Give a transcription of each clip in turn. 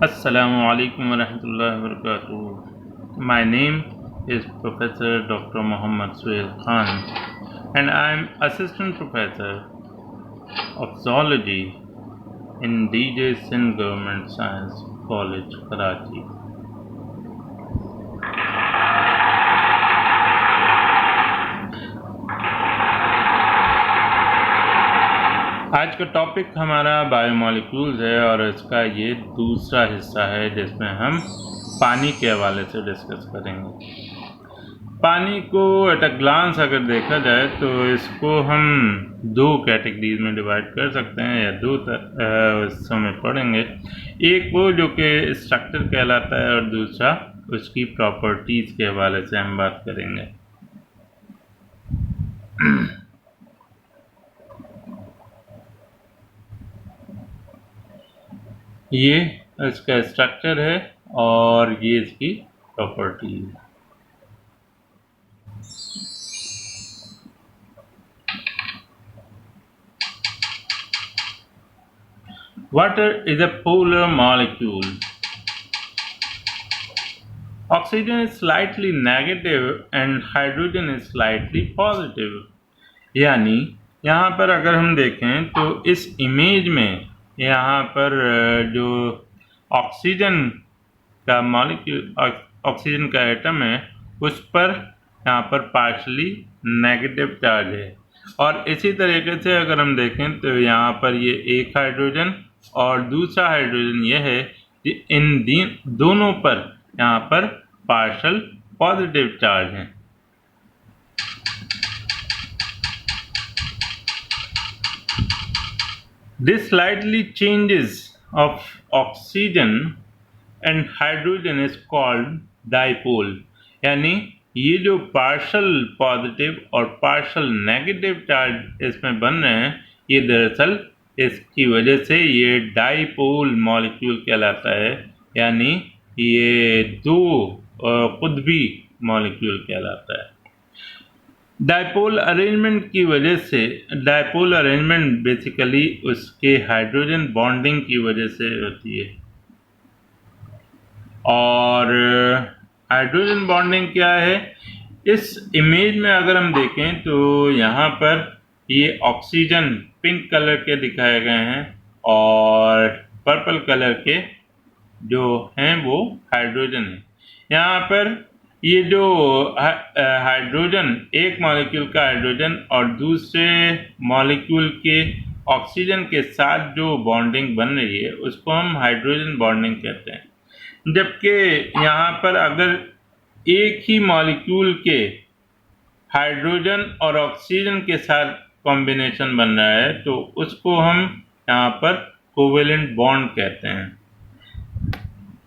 Assalamu alaikum wa rahmatullahi wa barakatuh. My name is Professor Dr. Muhammad Suhail Khan and I am Assistant Professor of Zoology in DJ Sindh Government Science College, Karachi. आज का topic हमारा biomolecules है और इसका ये दूसरा हिस्सा है जिसमें हम पानी के हवाले से डिस्कस करेंगे। पानी को एट अ ग्लांस अगर देखा जाए तो इसको हम दो कैटेगरीज में डिवाइड कर सकते हैं या दो हिस्सों में पढ़ेंगे। एक वो जो कि स्ट्रक्चर कहलाता है और दूसरा उसकी प्रॉपर्टीज़ के हवाले से हम बात करेंगे। ये इसका स्ट्रक्चर है और ये इसकी प्रॉपर्टी है। Water is a polar molecule. Oxygen is slightly negative and hydrogen is slightly positive. यानी यहाँ पर अगर हम देखें तो इस इमेज में यहाँ पर जो ऑक्सीजन का मॉलिक्यूल ऑक्सीजन का एटम है उस पर यहाँ पर पार्शली नेगेटिव चार्ज है और इसी तरीके से अगर हम देखें तो यहाँ पर ये एक हाइड्रोजन और दूसरा हाइड्रोजन ये है कि इन दोनों पर यहाँ पर पार्शल पॉजिटिव चार्ज हैं। This slightly changes of oxygen and hydrogen is called dipole. यानी ये जो पार्शल पॉजिटिव और पार्शल नेगेटिव चार्ज इसमें बन रहे हैं ये दरअसल इसकी वजह से ये डाइपोल मॉलिक्यूल कहलाता है, यानी ये दो कुतबी मॉलिक्यूल कहलाता है। डायपोल अरेंजमेंट की वजह से, डायपोल अरेंजमेंट बेसिकली उसके हाइड्रोजन बॉन्डिंग की वजह से होती है। और हाइड्रोजन बॉन्डिंग क्या है, इस इमेज में अगर हम देखें तो यहाँ पर ये ऑक्सीजन पिंक कलर के दिखाए गए हैं और पर्पल कलर के जो हैं वो हाइड्रोजन है। यहाँ पर ये जो हाइड्रोजन, एक मॉलिक्यूल का हाइड्रोजन और दूसरे मॉलिक्यूल के ऑक्सीजन के साथ जो बॉन्डिंग बन रही है उसको हम हाइड्रोजन बॉन्डिंग कहते हैं। जबकि यहाँ पर अगर एक ही मॉलिक्यूल के हाइड्रोजन और ऑक्सीजन के साथ कॉम्बिनेशन बन रहा है तो उसको हम यहाँ पर कोवेलेंट बॉन्ड कहते हैं।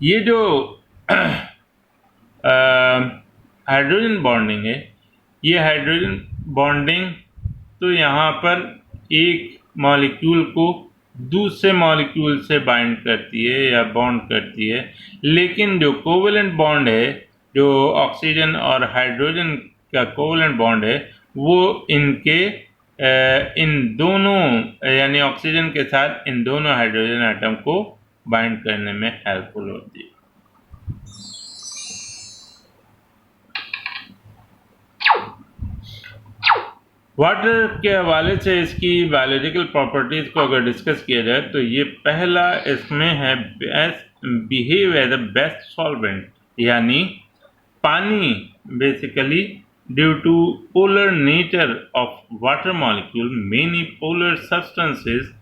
ये जो हाइड्रोजन बॉन्डिंग है, ये हाइड्रोजन बॉन्डिंग तो यहाँ पर एक मॉलिक्यूल को दूसरे मॉलिक्यूल से बाइंड करती है या बॉन्ड करती है, लेकिन जो कोवेलेंट बॉन्ड है, जो ऑक्सीजन और हाइड्रोजन का कोवेलेंट बॉन्ड है, वो इनके इन दोनों यानी ऑक्सीजन के साथ इन दोनों हाइड्रोजन एटम को बाइंड करने में हेल्पफुल होती है। वाटर के हवाले से इसकी बायोलॉजिकल प्रॉपर्टीज़ को अगर डिस्कस किया जाए तो ये पहला इसमें है behave as a best solvent, यानी पानी basically due to polar nature of water molecule many polar substances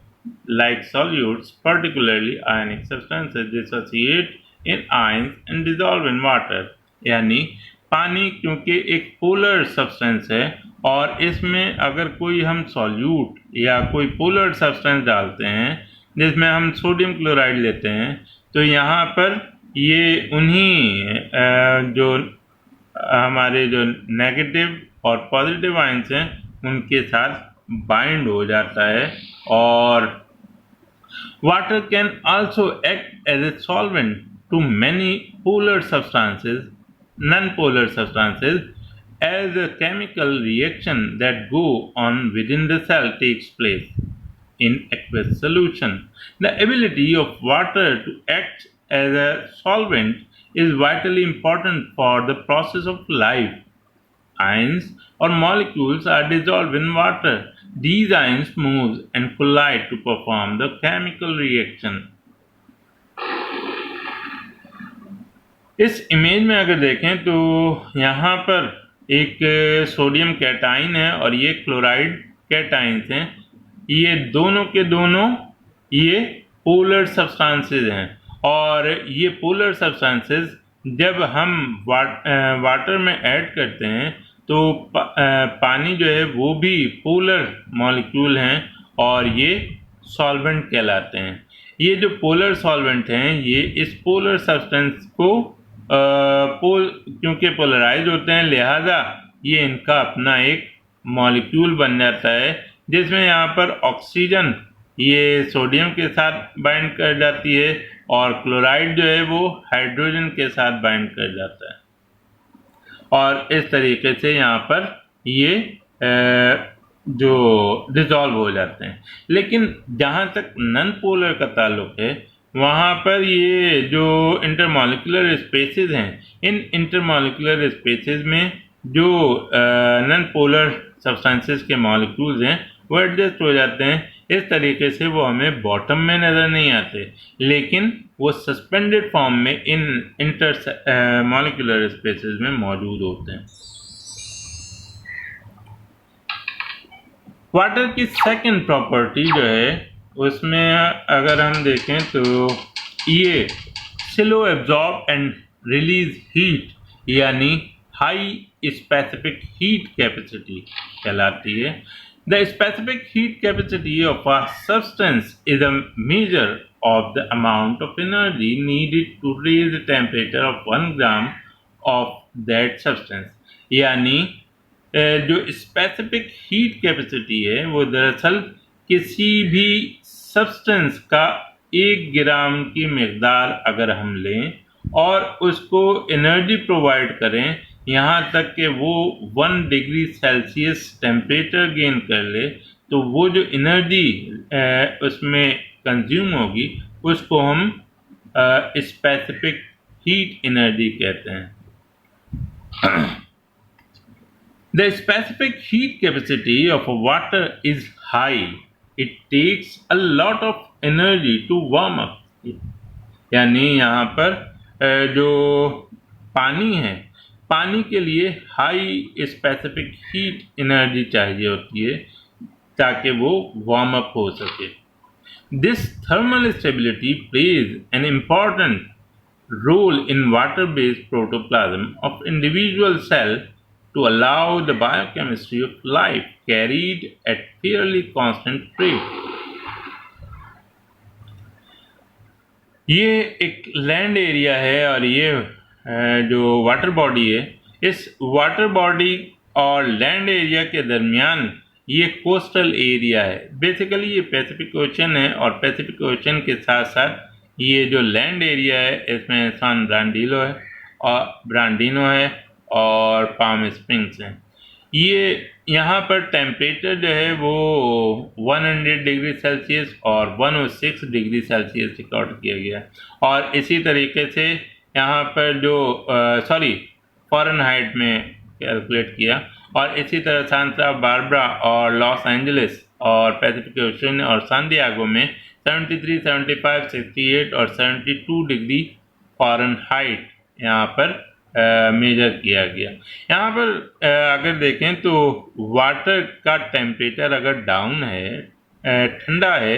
like solutes particularly ionic substances dissociate in ions and dissolve in water. यानी पानी क्योंकि एक पोलर सब्सटेंस है और इसमें अगर कोई हम सॉल्यूट या कोई पोलर सब्सटेंस डालते हैं जिसमें हम सोडियम क्लोराइड लेते हैं तो यहाँ पर ये उन्हीं जो हमारे जो नेगेटिव और पॉजिटिव आयंस हैं उनके साथ बाइंड हो जाता है। और water can also act as a solvent to many polar substances non-polar substances as a chemical reaction that go on within the cell takes place in aqueous solution. The ability of water to act as a solvent is vitally important for the process of life. Ions or molecules are dissolved in water. These ions move and collide to perform the chemical reaction. इस image में अगर देखें तो यहाँ पर एक sodium cation है और ये क्लोराइड कैटाइन्स हैं। ये दोनों के दोनों ये पोलर सब्सटेंसेस हैं और ये पोलर सब्सटेंसेस जब हम वाटर में ऐड करते हैं तो पानी जो है वो भी पोलर मॉलिक्यूल हैं और ये सॉल्वेंट कहलाते हैं। ये जो पोलर सॉल्वेंट हैं ये इस पोलर सब्सटेंस को क्योंकि पोलराइज होते हैं लिहाजा ये इनका अपना एक मॉलिक्यूल बन जाता है जिसमें यहाँ पर ऑक्सीजन ये सोडियम के साथ बाइंड कर जाती है और क्लोराइड जो है वो हाइड्रोजन के साथ बाइंड कर जाता है और इस तरीके से यहाँ पर ये जो डिसॉल्व हो जाते हैं। लेकिन जहाँ तक नॉन पोलर का ताल्लुक है वहाँ पर ये जो इंटरमॉलिक्यूलर स्पेसेस हैं इन इंटरमॉलिक्यूलर स्पेसेस में जो नॉन पोलर सब्सटेंसेस के मॉलिक्यूल्स हैं वो एडजस्ट हो जाते हैं। इस तरीके से वो हमें बॉटम में नज़र नहीं आते लेकिन वो सस्पेंडेड फॉर्म में इन इंटर मॉलिक्यूलर स्पेसेस में मौजूद होते हैं। वाटर की सेकंड प्रॉपर्टी जो है उसमें अगर हम देखें तो ये slow absorb and release heat यानी हाई स्पेसिफिक हीट कैपेसिटी कहलाती है। The specific heat capacity of a substance is a measure of the amount of energy needed to raise the temperature of 1 gram of that substance। यानी जो specific heat capacity है वो दरअसल किसी भी substance का 1 ग्राम की मकदार अगर हम लें और उसको एनर्जी प्रोवाइड करें यहाँ तक कि वो 1 डिग्री सेल्सियस टेम्परेचर गेन कर ले तो वो जो एनर्जी उसमें कंज्यूम होगी उसको हम स्पेसिफिक हीट एनर्जी कहते हैं। The specific heat capacity of water is high. It takes a lot of energy to warm up. यानी यहाँ पर जो पानी है पानी के लिए हाई स्पेसिफिक हीट एनर्जी चाहिए होती है ताकि वो वार्म अप हो सके। This thermal stability plays an important role in water based protoplasm of individual cell to allow the biochemistry of life carried at fairly constant rate. ये एक land area है और ये जो वाटर बॉडी है इस वाटर बॉडी और land area के दरमियान ये कोस्टल एरिया है। बेसिकली ये पैसिफिक ओशन है और पैसिफिक ओशन के साथ साथ ये जो लैंड एरिया है इसमें सान ब्रांडिनो है और पाम स्प्रिंग्स हैं। ये यहाँ पर टेम्परेचर जो है वो 100 डिग्री सेल्सियस और 106 डिग्री सेल्सियस रिकॉर्ड किया गया और इसी तरीके से यहाँ पर जो फ़ारेनहाइट में कैलकुलेट किया और इसी तरह सांता बारबरा और लॉस एंजलिस और पैसिफिक ओशन और सैंडियागो में 73, 75, 68 और 72 डिग्री फ़ारेनहाइट यहाँ पर मेजर किया गया। यहाँ पर अगर देखें तो वाटर का टेम्परेचर अगर डाउन है ठंडा है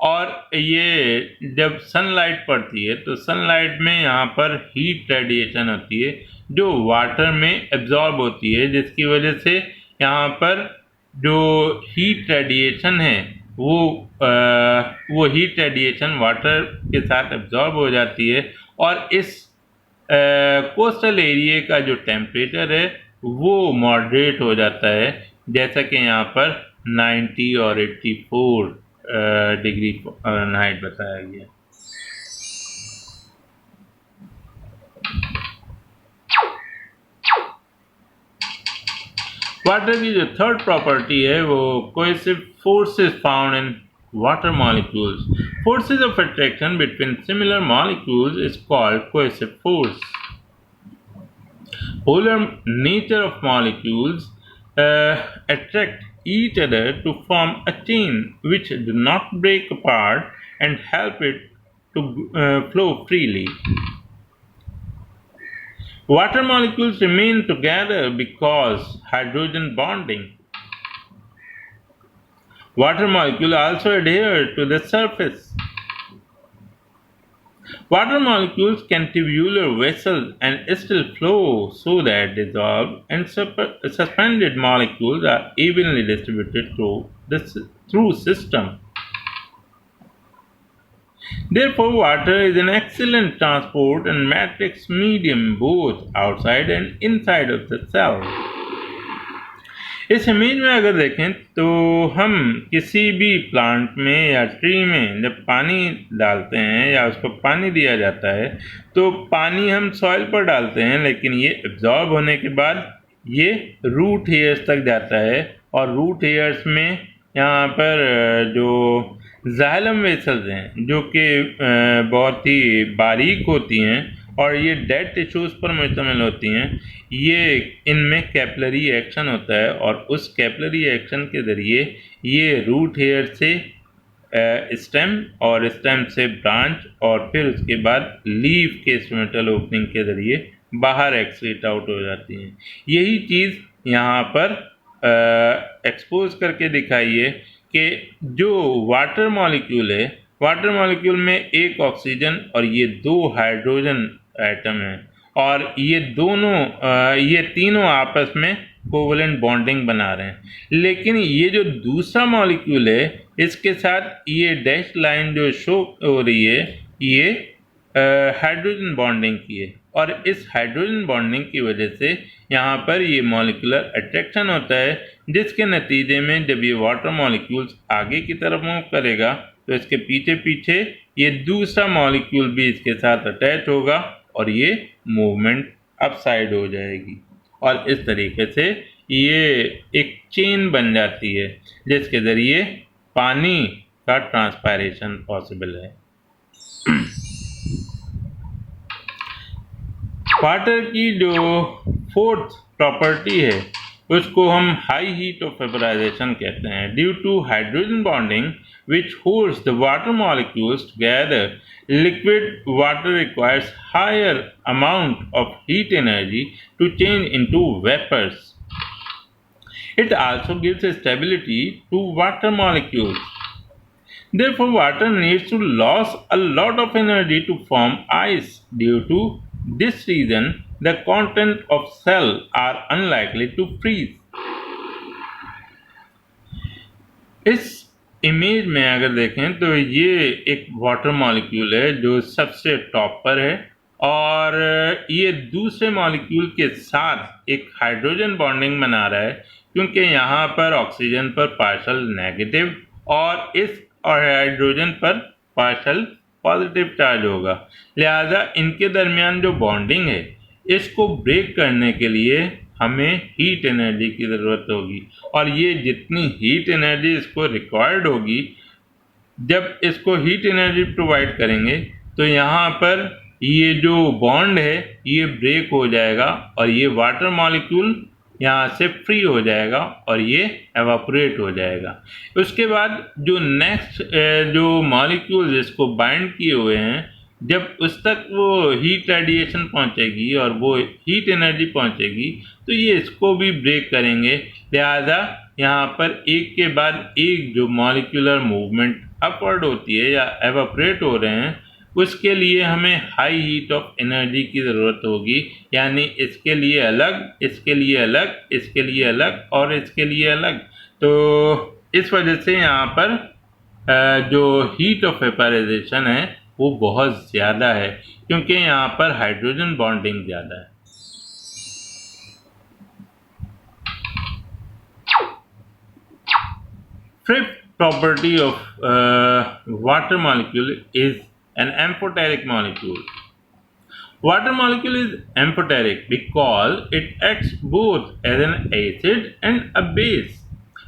और ये जब सनलाइट पड़ती है तो सनलाइट में यहाँ पर हीट रेडिएशन होती है जो वाटर में एब्जॉर्ब होती है जिसकी वजह से यहाँ पर जो हीट रेडिएशन है वो हीट रेडिएशन वाटर के साथ एब्जॉर्ब हो जाती है और इस कोस्टल एरिया का जो टेम्परेचर है वो मॉडरेट हो जाता है जैसा कि यहाँ पर 90 और 84 डिग्री फ़ारेनहाइट बताया गया। वाटर की जो थर्ड प्रॉपर्टी है वो cohesive forces found in water molecules. Forces of attraction between similar molecules is called cohesive force. Polar nature of molecules attract each other to form a chain which do not break apart and help it to flow freely. Water molecules remain together because hydrogen bonding. Water molecules also adhere to the surface. Water molecules can tubular vessels and still flow so that dissolved and suspended molecules are evenly distributed through system. Therefore, water is an excellent transport and matrix medium both outside and inside of the cell. इस image में अगर देखें तो हम किसी भी plant में या ट्री में जब पानी डालते हैं या उसको पानी दिया जाता है तो पानी हम सॉइल पर डालते हैं, लेकिन ये एब्जॉर्ब होने के बाद ये रूट हेयर्स तक जाता है और रूट हेयर्स में यहाँ पर जो जाइलम वेसल्स हैं जो कि बहुत ही बारीक होती हैं और ये डेड टिश्यूज़ पर मुश्तमिल होती हैं, ये इनमें कैपिलरी एक्शन होता है और उस कैपिलरी एक्शन के ज़रिए ये रूट हेयर से स्टेम और स्टेम से ब्रांच और फिर उसके बाद लीफ के स्टोमेटल ओपनिंग के ज़रिए बाहर एक्सक्रीट आउट हो जाती हैं। यही चीज़ यहाँ पर एक्सपोज करके दिखाई है कि जो वाटर मॉलिक्यूल है, वाटर मॉलिक्यूल में एक ऑक्सीजन और ये दो हाइड्रोजन एटम है और ये तीनों आपस में कोवलेंट बॉन्डिंग बना रहे हैं, लेकिन ये जो दूसरा मॉलिक्यूल है इसके साथ ये डैश लाइन जो शो हो रही है ये हाइड्रोजन बॉन्डिंग की है और इस हाइड्रोजन बॉन्डिंग की वजह से यहाँ पर ये मॉलिक्यूलर अट्रैक्शन होता है, जिसके नतीजे में जब ये वाटर मॉलिक्यूल्स आगे की तरफ मूव करेगा तो इसके पीछे पीछे ये दूसरा मॉलिक्यूल भी इसके साथ अटैच होगा और ये मूवमेंट अपसाइड हो जाएगी और इस तरीके से ये एक चेन बन जाती है जिसके ज़रिए पानी का ट्रांसपायरेशन पॉसिबल है। वाटर की जो फोर्थ प्रॉपर्टी है उसको हम हाई हीट ऑफ वेपराइजेशन कहते हैं। Due to hydrogen bonding which holds the water molecules together, liquid water requires higher amount of heat energy to change into vapors. It also gives stability to water molecules. Therefore, water needs to lose a lot of energy to form ice. Due to this reason, the content of cell are unlikely to freeze. इस image में अगर देखें तो ये एक water molecule है जो सबसे टॉप पर है और ये दूसरे मॉलिक्यूल के साथ एक हाइड्रोजन बॉन्डिंग बना रहा है, क्योंकि यहाँ पर ऑक्सीजन पर पार्शल नेगेटिव और इस और हाइड्रोजन पर पार्शल पॉजिटिव चार्ज होगा, लिहाजा इनके दरमियान जो बॉन्डिंग है इसको ब्रेक करने के लिए हमें हीट एनर्जी की ज़रूरत होगी और ये जितनी हीट एनर्जी इसको रिक्वायर्ड होगी, जब इसको हीट एनर्जी प्रोवाइड करेंगे तो यहाँ पर ये जो बॉन्ड है ये ब्रेक हो जाएगा और ये वाटर मॉलिक्यूल यहाँ से फ्री हो जाएगा और ये एवापोरेट हो जाएगा। उसके बाद जो नेक्स्ट जो मॉलिक्यूल जिसको बाइंड किए हुए हैं, जब उस तक वो हीट रेडिएशन पहुंचेगी और वो हीट एनर्जी पहुंचेगी तो ये इसको भी ब्रेक करेंगे, लिहाजा यहाँ पर एक के बाद एक जो मॉलिक्यूलर मूवमेंट अपवर्ड होती है या एवापोरेट हो रहे हैं उसके लिए हमें हाई हीट ऑफ एनर्जी की ज़रूरत होगी, यानी इसके लिए अलग, इसके लिए अलग, इसके लिए अलग और इसके लिए अलग। तो इस वजह से यहाँ पर जो हीट ऑफ वेपराइजेशन है वो बहुत ज़्यादा है, क्योंकि यहाँ पर हाइड्रोजन बॉन्डिंग ज़्यादा है। Fifth property of water molecule is an amphoteric molecule. Water molecule is amphoteric because it acts both as an acid and a base.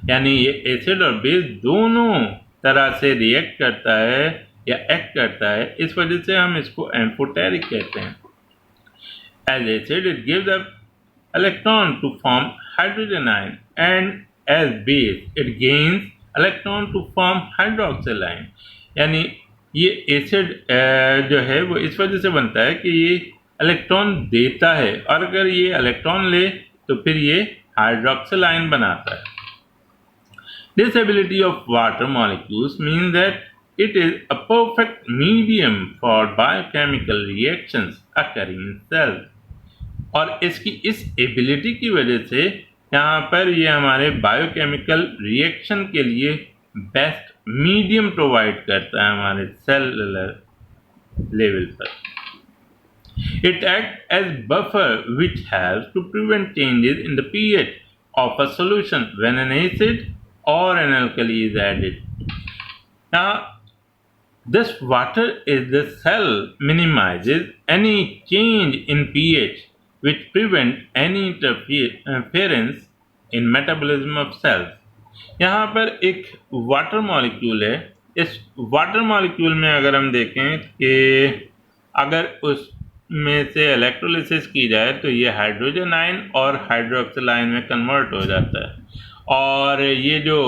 यानी ये एसिड और बेस दोनों तरह से रिएक्ट करता है या एक्ट करता है, इस वजह से हम इसको एम्फोटेरिक कहते हैं. As acid, it gives the electron to form hydrogen ion, and as base, it gains electron to form hydroxyl ion. यानी ये एसिड जो है वो इस वजह से बनता है कि ये इलेक्ट्रॉन देता है, और अगर ये इलेक्ट्रॉन ले तो फिर ये हाइड्रोक्सिल आयन बनाता है. This ability of water molecules means that it is a perfect medium for biochemical reactions occurring in cells. और इसकी इस एबिलिटी की वजह से यहाँ पर ये हमारे बायोकेमिकल रिएक्शन के लिए बेस्ट मीडियम प्रोवाइड करता है हमारे सेलुलर लेवल पर. It acts as buffer which helps to prevent changes in the pH of a solution when an acid or an alkali is added. Now, this water is the cell minimizes any change in pH which prevent any interference in metabolism of cells. यहाँ पर एक water molecule है. इस water molecule में अगर हम देखें कि अगर उसमें से इलेक्ट्रोलिसिस की जाए तो ये हाइड्रोजन आयन और हाइड्रोक्सिल आयन में कन्वर्ट हो जाता है. और ये जो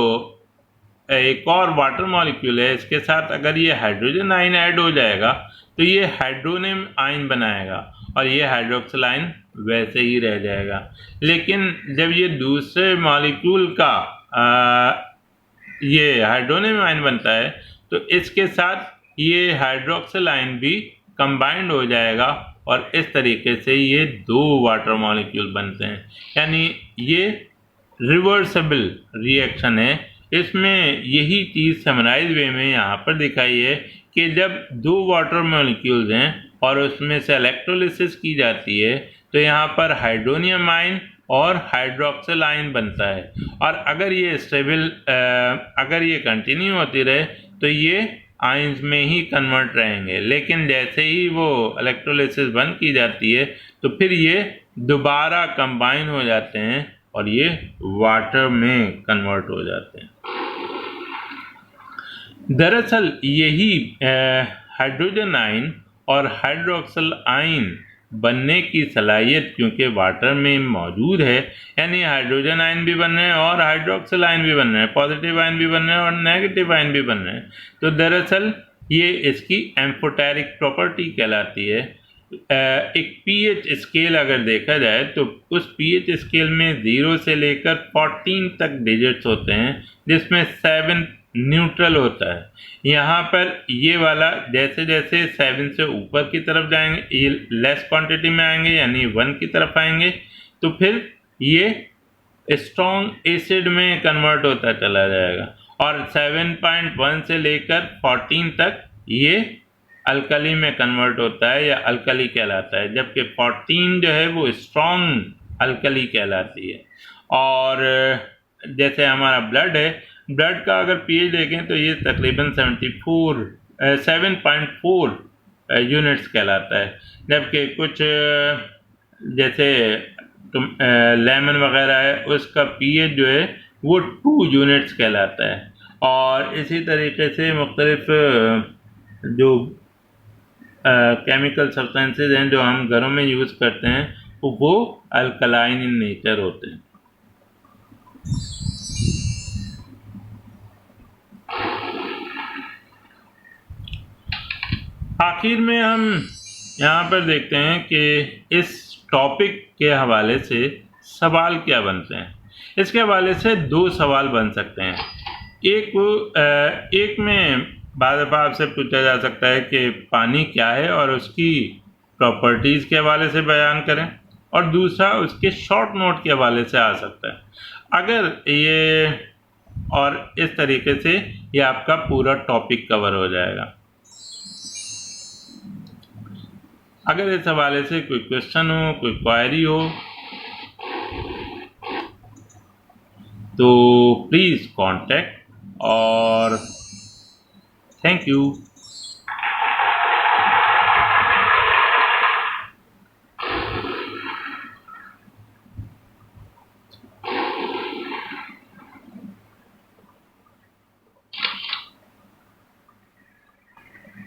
एक और वाटर मॉलिक्यूल है, इसके साथ अगर ये हाइड्रोजन आयन ऐड हो जाएगा तो ये हाइड्रोनियम आयन बनाएगा और ये हाइड्रोक्सिल आयन वैसे ही रह जाएगा. लेकिन जब ये दूसरे मॉलिक्यूल का ये हाइड्रोनियम आयन बनता है तो इसके साथ ये हाइड्रोक्सिल आयन भी कंबाइंड हो जाएगा और इस तरीके से ये दो वाटर मॉलिक्यूल बनते हैं. यानी ये रिवर्सिबल रिएक्शन है. इसमें यही चीज़ समराइज वे में यहाँ पर दिखाई है कि जब दो वाटर मॉलिक्यूल्स हैं और उसमें से इलेक्ट्रोलिसिस की जाती है तो यहाँ पर हाइड्रोनियम आयन और हाइड्रोक्सिल आयन बनता है. और अगर ये स्टेबल अगर ये कंटिन्यू होती रहे तो ये आयंस में ही कन्वर्ट रहेंगे. लेकिन जैसे ही वो इलेक्ट्रोलिसिस बंद की जाती है तो फिर ये दोबारा कंबाइन हो जाते हैं और ये वाटर में कन्वर्ट हो जाते हैं. दरअसल यही हाइड्रोजन आयन और हाइड्रोक्सिल आयन बनने की सलाहियत क्योंकि वाटर में मौजूद है, यानी हाइड्रोजन आयन भी बन रहे हैं और हाइड्रोक्सिल आयन भी बन रहे हैं, पॉजिटिव आयन भी बन रहे हैं और नेगेटिव आयन भी बन रहे हैं, तो दरअसल ये इसकी एम्फोटेरिक प्रॉपर्टी कहलाती है. एक पीएच स्केल अगर देखा जाए तो उस पीएच स्केल में 0 से लेकर 14 तक डिजिट्स होते हैं जिसमें 7 न्यूट्रल होता है. यहाँ पर ये वाला जैसे जैसे 7 से ऊपर की तरफ जाएंगे ये लेस क्वांटिटी में आएंगे यानी 1 की तरफ आएंगे तो फिर ये स्ट्रॉन्ग एसिड में कन्वर्ट होता चला जाएगा. और 7.1 से लेकर 14 तक ये अल्कली में कन्वर्ट होता है या अल्कली कहलाता है, जबकि 14 जो है वो स्ट्रॉन्ग अल्कली कहलाती है. और जैसे हमारा ब्लड है, ब्लड का अगर पीएच देखें तो ये तकरीबन 7.4 यूनिट्स कहलाता है, जबकि कुछ जैसे लेमन वगैरह है उसका पीएच जो है वो 2 यूनिट्स कहलाता है. और इसी तरीके से मुख्तलिफ जो केमिकल सब्सटेंसेस हैं जो हम घरों में यूज़ करते हैं वो अल्कलाइन इन नेचर होते हैं. आखिर में हम यहाँ पर देखते हैं कि इस टॉपिक के हवाले से सवाल क्या बनते हैं. इसके हवाले से 2 सवाल बन सकते हैं. एक में बाद दफ़ा आपसे पूछा जा सकता है कि पानी क्या है और उसकी प्रॉपर्टीज़ के हवाले से बयान करें, और दूसरा उसके शॉर्ट नोट के हवाले से आ सकता है. अगर ये और इस तरीके से ये आपका पूरा टॉपिक कवर हो जाएगा. अगर इस हवाले से कोई क्वेश्चन हो, कोई क्वेरी हो तो प्लीज़ कांटेक्ट. और थैंक यू.